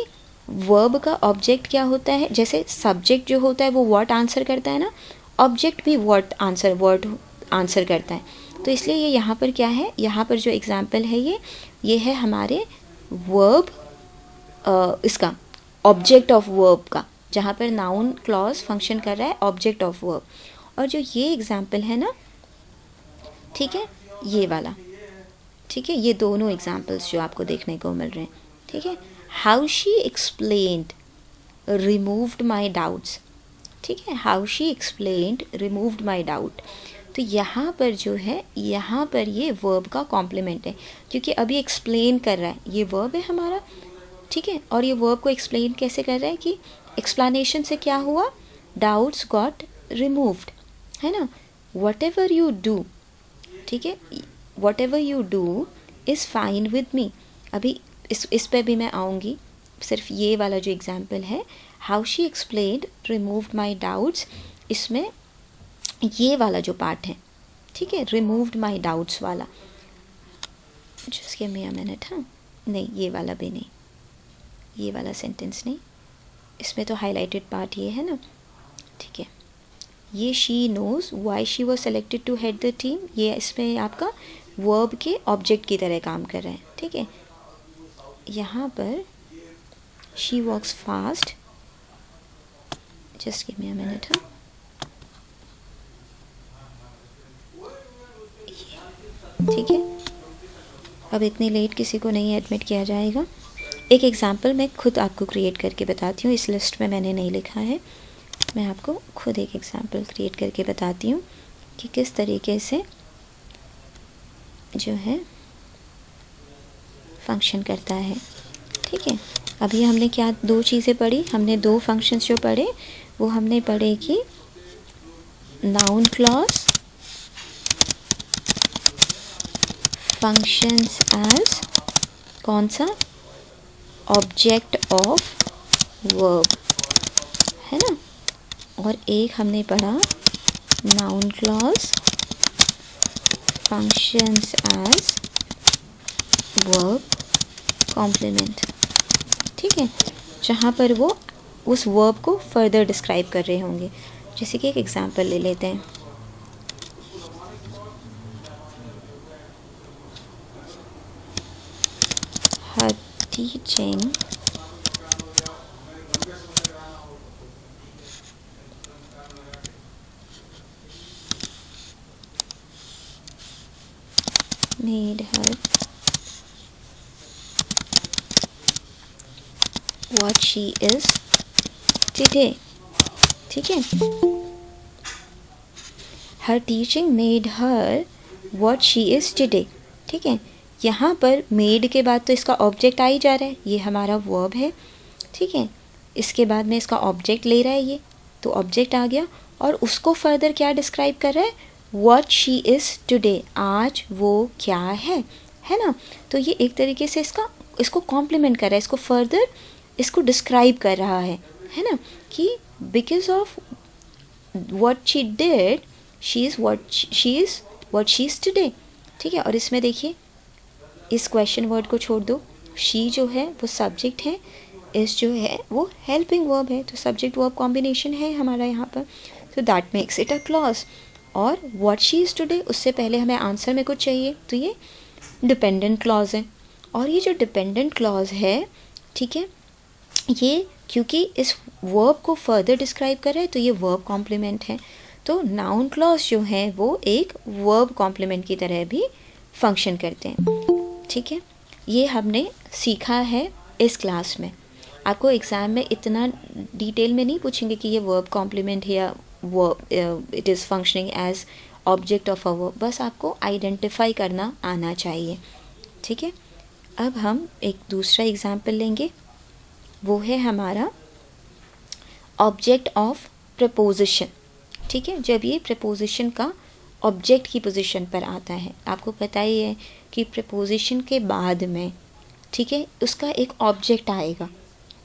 वर्ब का ऑब्जेक्ट क्या होता है, जैसे सब्जेक्ट जो होता है वो व्हाट आंसर करता है ना, ऑब्जेक्ट भी वर्ड आंसर करता है। तो इसलिए ये यहाँ पर क्या है, यहाँ पर जो एग्जांपल है ये है हमारे वर्ब, इसका ऑब्जेक्ट ऑफ वर्ब का, जहाँ पर नाउन क्लॉज फंक्शन कर रहा है ऑब्जेक्ट ऑफ वर्ब। और जो ये एग्जांपल है ना, ठीक है, ये वाला, ठीक है, ये दोनों एग्जांपल्स जो आपको देखने को मिल रहे हैं, ठीक है। How she explained removed my doubts, ठीक है, how she explained removed my doubt. तो यहाँ पर जो है, यहाँ पर ये वर्ब का कॉम्प्लीमेंट है, क्योंकि अभी एक्सप्लेन कर रहा है, ये वर्ब है हमारा, ठीक है, और ये वर्ब को एक्सप्लेन कैसे कर रहा है कि एक्सप्लेनेशन से क्या हुआ, डाउट्स गॉट रिमूव्ड, है ना। वट एवर यू डू, ठीक है, what ever you do is fine with me. अभी इस पे भी मैं आऊँगी, सिर्फ ये वाला जो एग्जाम्पल है, how she explained removed my doubts, इसमें ये वाला जो पार्ट है, ठीक है, रिमूव्ड माई डाउट्स वाला, just give me a minute, हाँ, नहीं ये वाला भी नहीं, ये वाला सेंटेंस नहीं, इसमें तो हाईलाइटेड पार्ट ये है ना, ठीक है। ये she knows why she was selected to head the team, ये इसमें आपका वर्ब के ऑब्जेक्ट की तरह काम कर रहा है, ठीक है। यहाँ पर she walks fast, just give me a minute, हाँ, ठीक है। अब इतनी लेट किसी को नहीं एडमिट किया जाएगा। एक एग्जांपल मैं खुद आपको क्रिएट करके बताती हूँ, इस लिस्ट में मैंने नहीं लिखा है, मैं आपको खुद एक एग्जांपल क्रिएट करके बताती हूँ कि किस तरीके से जो है फंक्शन करता है, ठीक है। अभी हमने क्या दो चीज़ें पढ़ी, हमने दो फंक्शंस जो पढ़े वो हमने पढ़े कि नाउन क्लॉज फंक्शंस एज कौन सा, ऑब्जेक्ट ऑफ वर्ब, है ना, और एक हमने पढ़ा noun clause functions as verb complement, ठीक है, जहाँ पर वो उस वर्ब को फर्दर डिस्क्राइब कर रहे होंगे। जैसे कि एक एग्जांपल ले लेते हैं, her teaching made her what she is today, ठीक है। her teaching made her what she is today, ठीक है। यहाँ पर मेड के बाद तो इसका ऑब्जेक्ट आ ही जा रहा है, ये हमारा वर्ब है, ठीक है। इसके बाद में इसका ऑब्जेक्ट ले रहा है ये, तो ऑब्जेक्ट आ गया, और उसको फर्दर क्या डिस्क्राइब कर रहा है, व्हाट शी इज़ टुडे, आज वो क्या है ना। तो ये एक तरीके से इसको कॉम्प्लीमेंट कर रहा है, इसको फर्दर इसको डिस्क्राइब कर रहा है ना, कि because of what she did, she is what she is today. ठीक है, और इसमें देखिए इस क्वेश्चन वर्ड को छोड़ दो, she जो है वो सब्जेक्ट है, इस जो है वो हेल्पिंग वर्ब है, तो सब्जेक्ट वर्ब कॉम्बिनेशन है हमारा यहाँ पर, तो that makes it a clause. और what she is today उससे पहले हमें आंसर में कुछ चाहिए, तो ये डिपेंडेंट क्लॉज है. और ये जो डिपेंडेंट क्लॉज है, ठीक है, ये क्योंकि इस वर्ब को फर्दर डिस्क्राइब कर रहा है तो ये वर्ब कॉम्प्लीमेंट है. तो नाउन क्लॉज जो है वो एक वर्ब कॉम्प्लीमेंट की तरह भी फंक्शन करते हैं. ठीक है, ये हमने सीखा है इस क्लास में. आपको एग्ज़ाम में इतना डिटेल में नहीं पूछेंगे कि ये वर्ब कॉम्प्लीमेंट है या verb it is functioning as object of a verb. बस आपको आइडेंटिफाई करना आना चाहिए. ठीक है, अब हम एक दूसरा एग्जाम्पल लेंगे, वो है हमारा ऑब्जेक्ट ऑफ प्रपोजिशन. ठीक है, जब ये प्रपोजिशन का ऑब्जेक्ट की पोजीशन पर आता है, आपको पता ही है कि प्रपोजिशन के बाद में, ठीक है, उसका एक ऑब्जेक्ट आएगा.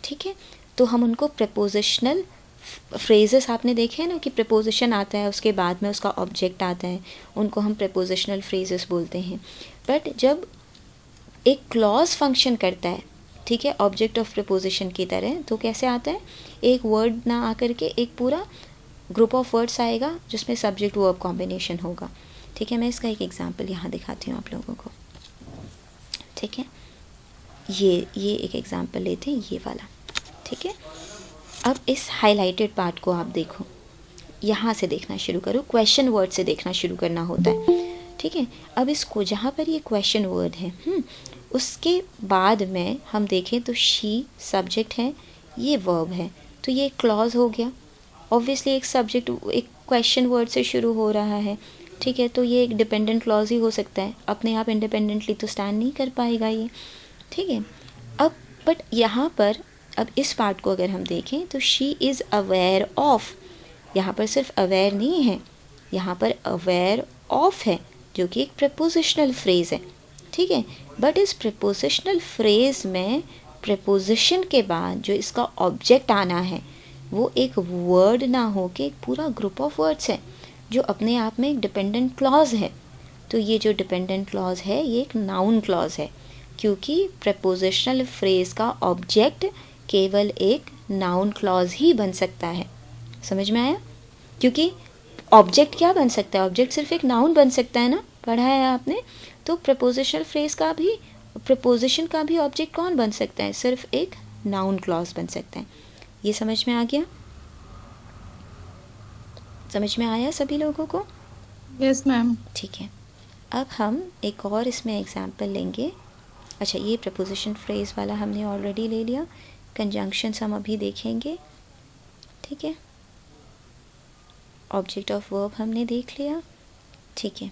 ठीक है, तो हम उनको प्रपोजिशनल फ्रेजेस, आपने देखे हैं ना कि प्रपोजिशन आता है उसके बाद में उसका ऑब्जेक्ट आता है, उनको हम प्रपोजिशनल फ्रेजेस बोलते हैं. बट जब एक क्लॉज फंक्शन करता है, ठीक है, ऑब्जेक्ट ऑफ प्रपोजिशन की तरह, तो कैसे आता है, एक वर्ड ना आकर के एक पूरा ग्रुप ऑफ वर्ड्स आएगा जिसमें सब्जेक्ट वर्ब कॉम्बिनेशन होगा. ठीक है, मैं इसका एक एग्जांपल यहाँ दिखाती हूँ आप लोगों को. ठीक है, ये एक एग्जांपल लेते हैं, ये वाला. ठीक है, अब इस हाईलाइटेड पार्ट को आप देखो, यहाँ से देखना शुरू करो, क्वेश्चन वर्ड से देखना शुरू करना होता है. ठीक है, अब इसको जहाँ पर ये क्वेश्चन वर्ड है, उसके बाद में हम देखें तो शी सब्जेक्ट है, ये वर्ब है, तो ये क्लॉज हो गया. ऑब्वियसली एक सब्जेक्ट एक क्वेश्चन वर्ड से शुरू हो रहा है. ठीक है, तो ये एक डिपेंडेंट क्लॉज ही हो सकता है, अपने आप इंडिपेंडेंटली तो स्टैंड नहीं कर पाएगा ये. ठीक है, अब बट यहाँ पर अब इस पार्ट को अगर हम देखें तो शी इज़ अवेयर ऑफ, यहाँ पर सिर्फ अवेयर नहीं है, यहाँ पर अवेयर ऑफ है जो कि एक प्रपोजिशनल फ्रेज़ है. ठीक है, बट इस प्रपोजिशनल फ्रेज़ में प्रपोजिशन के बाद जो इसका ऑब्जेक्ट आना है वो एक वर्ड ना हो के एक पूरा ग्रुप ऑफ वर्ड्स है जो अपने आप में एक डिपेंडेंट क्लॉज है. तो ये जो डिपेंडेंट क्लॉज है ये एक नाउन क्लॉज है, क्योंकि प्रपोजिशनल फ्रेज़ का ऑब्जेक्ट केवल एक नाउन क्लॉज ही बन सकता है. समझ में आया? क्योंकि ऑब्जेक्ट क्या बन सकता है, ऑब्जेक्ट सिर्फ एक नाउन बन सकता है ना, पढ़ा है आपने. तो प्रपोजिशनल फ्रेज़ का भी, प्रपोजिशन का भी ऑब्जेक्ट कौन बन सकता है, सिर्फ एक नाउन क्लॉज बन सकता है. ये समझ में आ गया? समझ में आया सभी लोगों को?
Yes, ma'am.
ठीक है, अब हम एक और इसमें एग्जाम्पल लेंगे. अच्छा, ये प्रपोजिशन फ्रेज़ वाला हमने ऑलरेडी ले लिया, कंजंक्शंस हम अभी देखेंगे. ठीक है, ऑब्जेक्ट ऑफ वर्ब हमने देख लिया. ठीक है,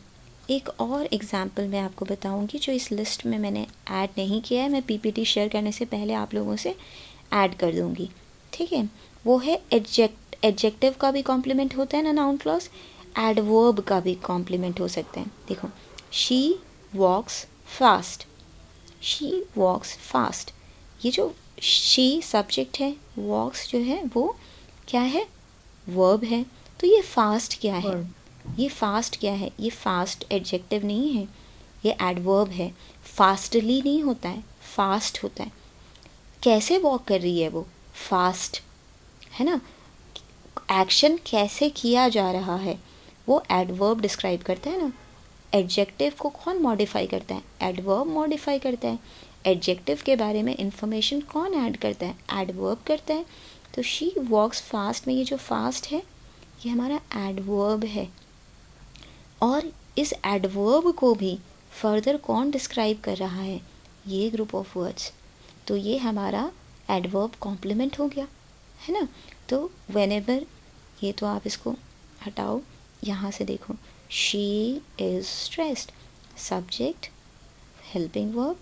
एक और एग्जाम्पल मैं आपको बताऊंगी जो इस लिस्ट में मैंने ऐड नहीं किया है, मैं पीपीटी शेयर करने से पहले आप लोगों से ऐड कर दूंगी. ठीक है, वो है एडजेक्टिव का भी कॉम्प्लीमेंट होता है ना नाउन क्लॉज, एडवर्ब का भी कॉम्प्लीमेंट हो सकता है. देखो, she walks fast, she walks fast, ये जो शी सब्जेक्ट है, वॉक्स जो है वो क्या है, वर्ब है. तो ये फास्ट क्या है, ये फास्ट क्या है, ये फास्ट एडजेक्टिव नहीं है, ये एडवर्ब है. फास्टली नहीं होता है, फास्ट होता है. कैसे वॉक कर रही है वो, फास्ट है ना, एक्शन कैसे किया जा रहा है वो एडवर्ब डिस्क्राइब करता है ना. एडजेक्टिव को कौन मॉडिफाई करता है, एडवर्ब मॉडिफाई करता है. एडजेक्टिव के बारे में इंफॉर्मेशन कौन ऐड करता है, एडवर्ब करता है. तो शी वॉक्स फास्ट में ये जो फास्ट है ये हमारा एडवर्ब है. और इस एडवर्ब को भी फर्दर कौन डिस्क्राइब कर रहा है, ये ग्रुप ऑफ वर्ड्स. तो ये हमारा एडवर्ब कॉम्प्लीमेंट हो गया है ना. तो व्हेनेवर, ये तो आप इसको हटाओ, यहाँ से देखो, she is stressed, subject helping verb.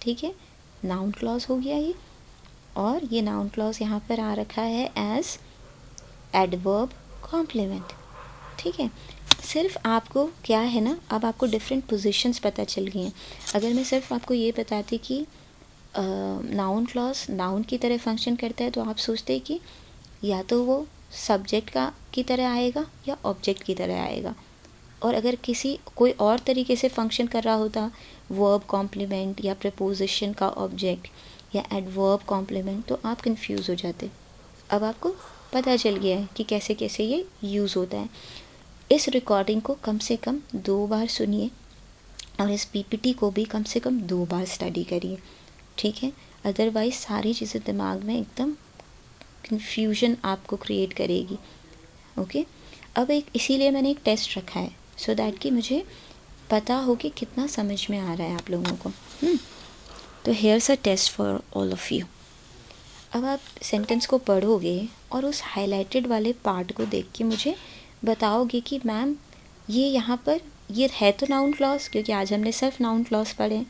ठीक है, नाउन क्लॉज हो गया ये, और ये नाउन क्लॉज यहाँ पर आ रखा है एज एडवर्ब कॉम्प्लीमेंट. ठीक है, सिर्फ आपको क्या है ना, अब आपको डिफरेंट पोजीशंस पता चल गई हैं. अगर मैं सिर्फ आपको ये बताती कि नाउन क्लॉज नाउन की तरह फंक्शन करता है तो आप सोचते कि या तो वो सब्जेक्ट का की तरह आएगा या ऑब्जेक्ट की तरह आएगा। और अगर कोई और तरीके से फंक्शन कर रहा होता, वर्ब कॉम्प्लीमेंट या प्रपोजिशन का ऑब्जेक्ट या एडवर्ब कॉम्प्लीमेंट, तो आप कंफ्यूज हो जाते। अब आपको पता चल गया है कि कैसे कैसे ये यूज़ होता है। इस रिकॉर्डिंग को कम से कम 2 बार सुनिए और इस पीपीटी को भी कम से कम 2 बार स्टडी करिए, ठीक है। अदरवाइज़ सारी चीज़ें दिमाग में एकदम कन्फ्यूजन आपको क्रिएट करेगी, ओके। अब इसीलिए मैंने एक टेस्ट रखा है सो दैट कि मुझे पता हो कि कितना समझ में आ रहा है आप लोगों को। तो here's a test for all of you. अब आप सेंटेंस को पढ़ोगे और उस हाईलाइटेड वाले पार्ट को देख के मुझे बताओगे कि मैम ये यहाँ पर ये है तो नाउन क्लॉज, क्योंकि आज हमने सिर्फ नाउन क्लॉज पढ़े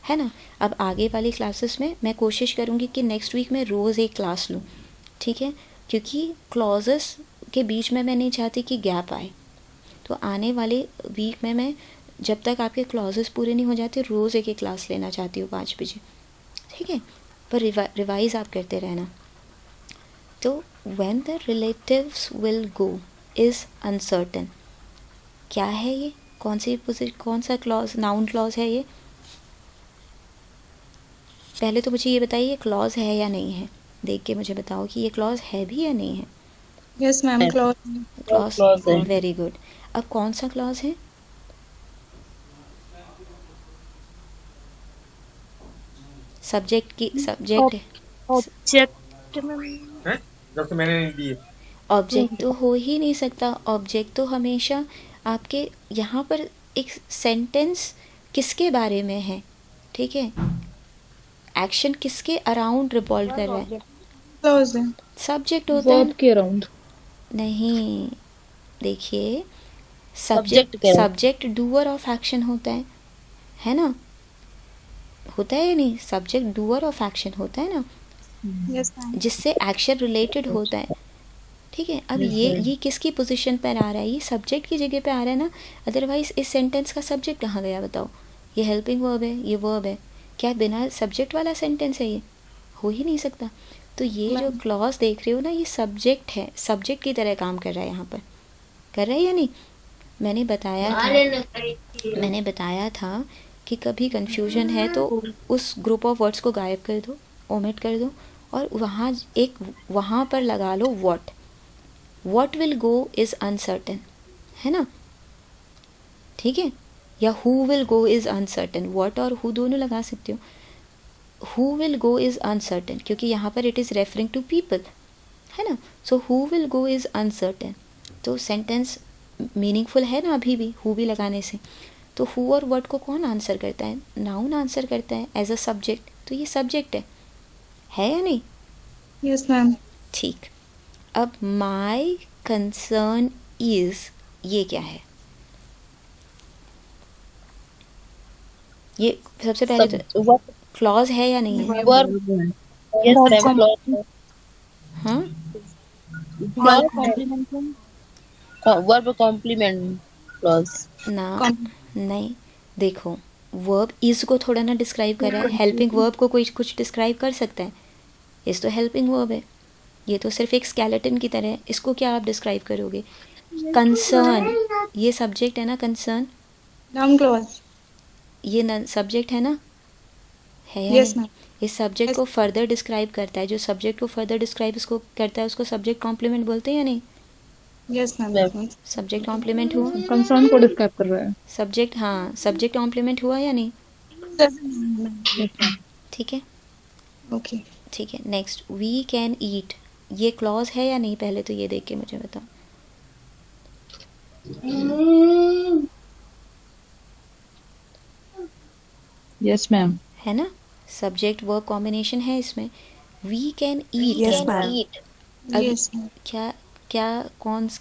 है ना। अब आगे वाली क्लासेस में मैं कोशिश करूँगी कि नेक्स्ट वीक में रोज़ एक क्लास लूँ, ठीक है, क्योंकि क्लॉजेस के बीच में मैं नहीं चाहती कि गैप आए। तो आने वाले वीक में मैं जब तक आपके क्लॉजेस पूरे नहीं हो जाते रोज़ एक क्लास लेना चाहती हूँ 5 बजे, ठीक है। पर रिवाइज आप करते रहना। तो when the relatives will go is uncertain, क्या है ये, कौन सा क्लॉज, नाउन क्लॉज है ये? पहले तो मुझे ये बताइए ये क्लॉज है या नहीं है, देख के मुझे बताओ कि ये क्लॉज है भी या नहीं है।
Yes, ma'am. Clause.
Clause,
clause है।
Very good. अब कौन सा क्लॉज है? सब्जेक्ट है।
Object.
हैं? जब से मैंने नहीं दी।
ऑब्जेक्ट तो हो ही नहीं सकता। ऑब्जेक्ट तो हमेशा आपके यहाँ पर एक सेंटेंस किसके बारे में है, ठीक है, एक्शन किसके अराउंड रिवॉल्व कर रहा है,
Clause है।
सब्जेक्ट होता है
वर्ब के अराउंड।
नहीं। देखिए
Subject के around।
Subject doer of action होता है ना, होता है या नहीं? सब्जेक्ट डूअर ऑफ एक्शन होता है ना,
Yes, ma'am.
जिससे एक्शन रिलेटेड होता है, ठीक है। अब ये किसकी पोजीशन पर आ रहा है? ये सब्जेक्ट की जगह पे आ रहा है ना। अदरवाइज इस सेंटेंस का सब्जेक्ट कहाँ गया बताओ? ये हेल्पिंग वर्ब है, ये वर्ब है, क्या बिना सब्जेक्ट वाला सेंटेंस है? ये हो ही नहीं सकता। तो ये जो क्लॉज देख रहे हो ना, ये सब्जेक्ट है, सब्जेक्ट की तरह काम कर रहा है यहाँ पर, कर रहा है या नहीं? मैंने बताया था कि कभी कंफ्यूजन है तो उस ग्रुप ऑफ वर्ड्स को गायब कर दो, ओमिट कर दो, और वहाँ पर लगा लो what will go is uncertain, है ना, ठीक है। या who will go is uncertain, what और हु दोनों लगा सकते हो। Who will go is uncertain क्योंकि यहाँ पर it is referring to people, है ना। So who will go is uncertain, तो सेंटेंस मीनिंगफुल है ना अभी भी हु भी लगाने से। तो हु और व्हाट को कौन आंसर करता है? नाउन आंसर करता है एज अ सब्जेक्ट, तो ये सब्जेक्ट है या नहीं?
Yes, ma'am.
ठीक। अब माई कंसर्न इज, ये क्या है? ये सबसे पहले तो
वर्ब
क्लॉज है या नहीं है?
Yes ma'am clause.
हाँ,
वर्ब कॉम्प्लीमेंट क्लॉज।
ना, नहीं। देखो वर्ब इज को थोड़ा ना डिस्क्राइब कर रहा है, हेल्पिंग वर्ब को कोई कुछ डिस्क्राइब कर सकता है? इस तो हेल्पिंग वर्ब है, ये तो सिर्फ एक स्केलेटन की तरह है, इसको क्या आप डिस्क्राइब करोगे? कंसर्न, ये सब्जेक्ट है ना, कंसर्न
Noun clause.
ये सब्जेक्ट है ना, है या
Yes,
नहीं?
ma'am.
इस सब्जेक्ट को फर्दर डिस्क्राइब करता है, जो सब्जेक्ट को फर्दर डिस्क्राइब इसको करता है उसको सब्जेक्ट कॉम्प्लीमेंट बोलते हैं या नहीं?
Yes, ma'am.
Ma'am.
Subject complement हुआ,
कंसर्न को डिस्क्राइब कर रहा है।
सब्जेक्ट, हाँ सब्जेक्ट कॉम्प्लीमेंट हुआ या नहीं? ठीक है,
Okay.
ठीक है। नेक्स्ट, वी कैन ईट, ये क्लॉज है या नहीं? पहले तो ये देख के मुझे बताओ।
Yes ma'am.
है ना, सब्जेक्ट वर्ब कॉम्बिनेशन है इसमें। We can eat,
Yes, ma'am.
अब
Yes, ma'am.
क्या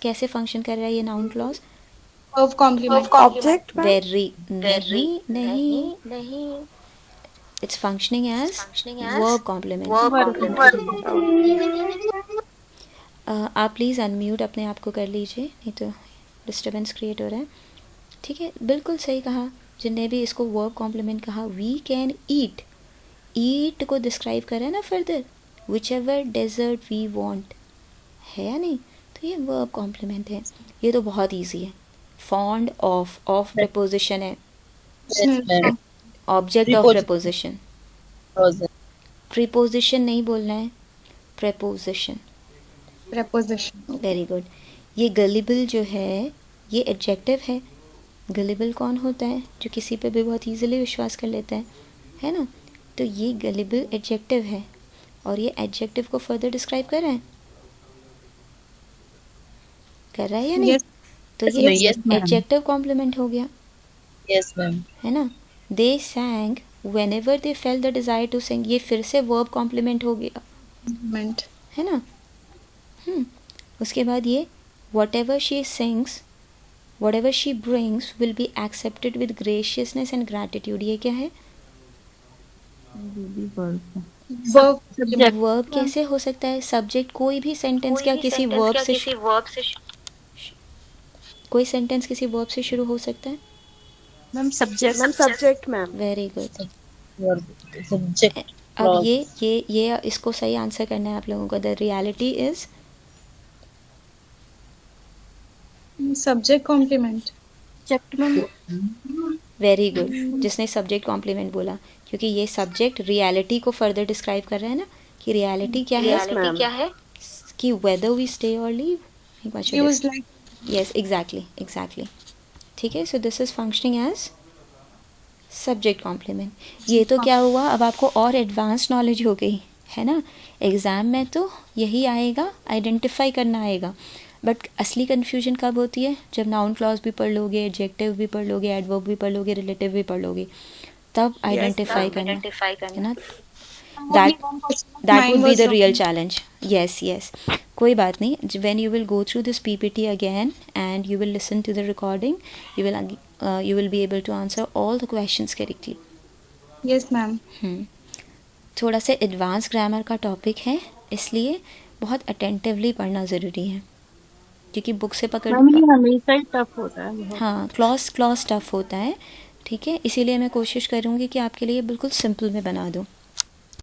कैसे फंक्शन कर रहा है ये noun clause?
Verb complement.
Object, ma'am.
Very नहीं, it's functioning as verb complement. आप प्लीज़ अनम्यूट अपने आप को कर लीजिए, नहीं तो डिस्टर्बेंस क्रिएट हो रहा है, ठीक है। बिल्कुल सही कहा जिनने भी इसको वर्ब कॉम्प्लीमेंट कहा। वी कैन ईट को डिस्क्राइब कर रहा है ना further, whichever dessert we want, है या नहीं? तो ये वर्ब कॉम्प्लीमेंट है। ये तो बहुत इजी है। फॉन्ड ऑफ प्रपोजिशन है,
Yes, ma'am.
Object of
Preposition.
Preposition.
Clause.
Preposition नहीं बोलना है, प्रपोजिशन।
Preposition.
Very good. ये गलिबल जो है ये एडजेक्टिव है। गलिबल कौन होता है? जो किसी पे भी बहुत इजीली विश्वास कर लेता है ना? तो ये गलिबल एडजेक्टिव है और ये एडजेक्टिव को फर्दर डिस्क्राइब कर रहा है, कर रहा है या नहीं?
Yes.
तो
Yes,
ये
ma'am. Yes, ma'am.
Adjective complement हो गया,
Yes, ma'am.
है ना? दे सैंग whenever they felt the desire to sing, ये फिर से वर्ब कॉम्प्लीमेंट हो गया,
Compliment.
है ना? उसके बाद ये whatever she sings, whatever she brings will be accepted with graciousness and gratitude। ये क्या है?
Verb.
वर्ब कैसे हो सकता है? सब्जेक्ट कोई भी सेंटेंस क्या किसी वर्ब से कोई सेंटेंस किसी वर्ब से शुरू हो सकता है?
Ma'am, subject.
Subject ma'am.
Very good.
Verb. Subject.
अब
Clause.
ये इसको सही आंसर करना है आप लोगों को। The reality is
Subject complement.
Very good, जिसने सब्जेक्ट कॉम्प्लीमेंट बोला, क्योंकि ये सब्जेक्ट रियलिटी को फर्दर डिस्क्राइब कर रहा है ना, कि रियलिटी क्या है?
Yes, ma'am.
कि वेदर वी स्टे और leave.
Use like
yes, exactly. ठीक है, so this is functioning as subject complement. ये तो क्या हुआ, अब आपको और एडवांस नॉलेज हो गई, है ना? एग्ज़ाम में तो यही आएगा, आइडेंटिफाई करना आएगा, बट असली कन्फ्यूजन कब होती है? जब नाउन क्लॉज भी पढ़ लोगे, एडजेक्टिव भी पढ़ लोगे, एडवर्ब भी पढ़ लोगे, रिलेटिव भी पढ़ लोगे, तब आइडेंटिफाई करना, है ना? That would be the real challenge. Yes, कोई बात नहीं। When you will go through this PPT again and you will listen to the recording, you will be able to answer all the questions correctly.
yes, ma'am.
थोड़ा सा advance grammar का topic है, इसलिए बहुत attentively पढ़ना ज़रूरी है, क्योंकि बुक से पकड़
हमेशा ही टफ होता है।
हाँ, क्लॉज टफ होता है, ठीक है? इसीलिए मैं कोशिश करूँगी कि आपके लिए बिल्कुल सिंपल में बना दूँ।